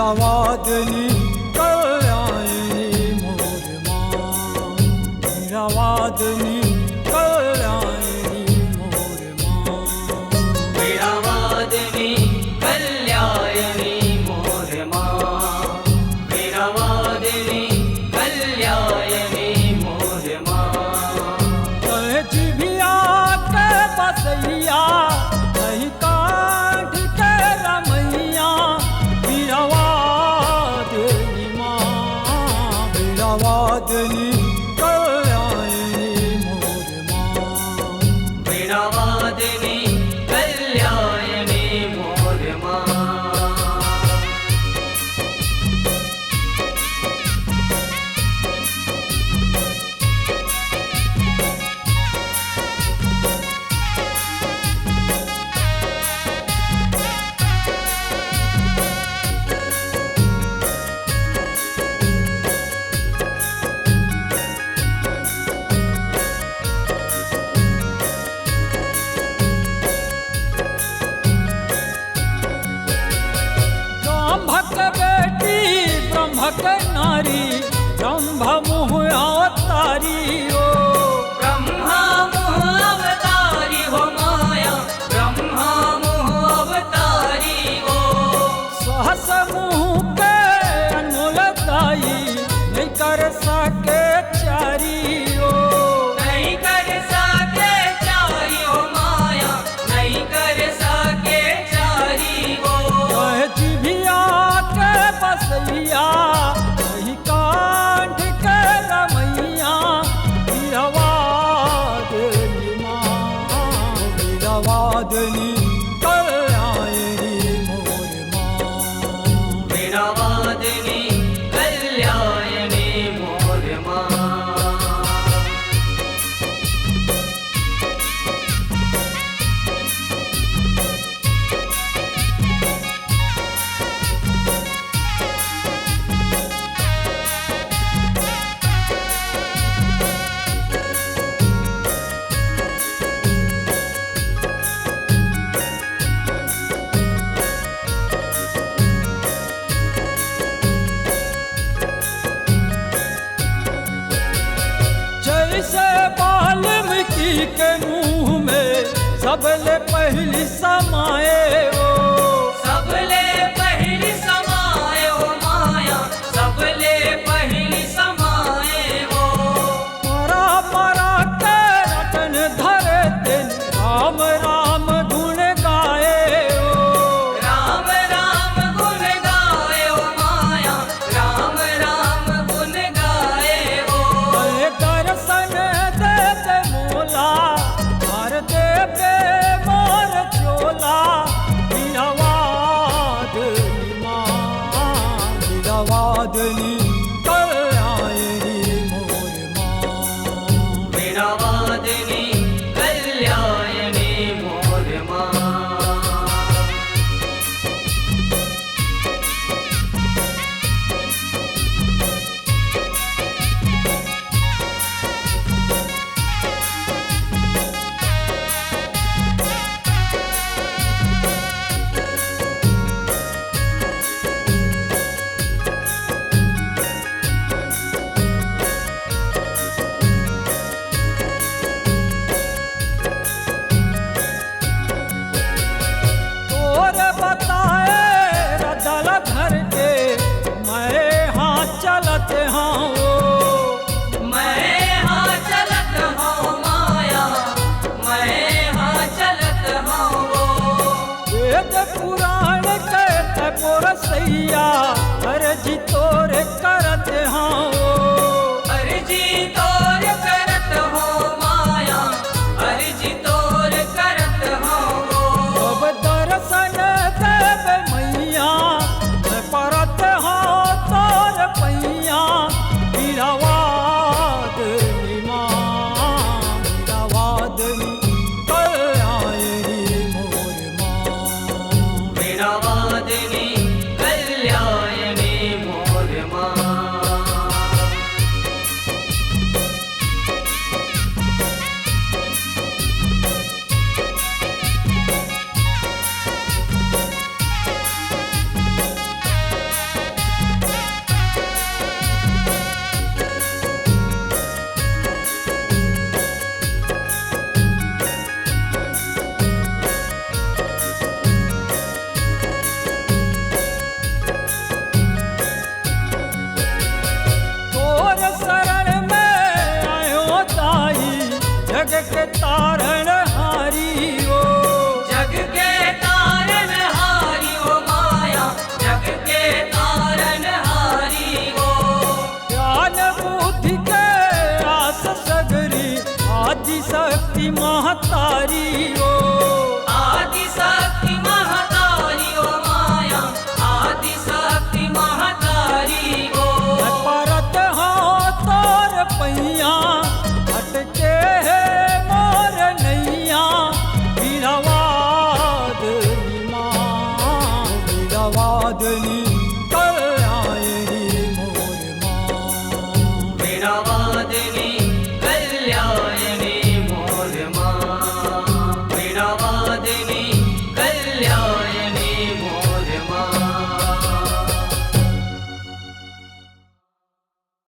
वीणावादिनी कल्याणिनी मोर माँ, वीणावादिनी कल्याणिनी मोर माँ, वीणावादिनी कल्याणिनी मोर माँ, वीणावादिनी कल्याणिनी मोर माँ। कहे जिभिया के बसैया नहीं काठ के रमैया, वीणावादिनी माँ, वीणावादिनी कल्याणिनी मोर माँ, वीणावादिनी कल्याणिनी मोर माँ। ब्रह्मक बेटी ब्रह्मक नारी, ब्रह्म मुँह अवतारी ओ, ब्रह्मा मुँह अवतारी हो माया, ब्रह्मा मुँह अवतारी हो। सहस मुँह के अनमोल दाई, नहीं कर सके चारी ओ, नहीं कर सके चारी हो माया, नहीं कर सके चारी हो। कहे जिभिया के बसैया नहीं काठ के रमैया, वीणावादिनी माँ, वीणावादिनी कल्याणिनी मोर माँ, वीणावादिनी कल्याणिनी मोर माँ। जैसे वाल्मीकि के मुँह में सबले पहली समाए ओ, सबले पहली समाए हो माया, सबले पहली समाए हो। मरा मरा के रतन धरे दिन, राम राम गुण गाए ओ, राम राम गुण गाए हो माया, राम राम गुण गाए हो। कहे दर्शन देते मोला, हर देवे मोर चोला, वीणावादिनी माँ, वीणावादिनी कल्याणिनी मोर माँ, वीणावादिनी कल्याणिनी मोर माँ। जग के तारण हारी हो। जग के तारन हारी हो माया, जग के तारन हारी हो। ज्ञान बुद्धि के आस सगरी, आदि शक्ति महतारी हो।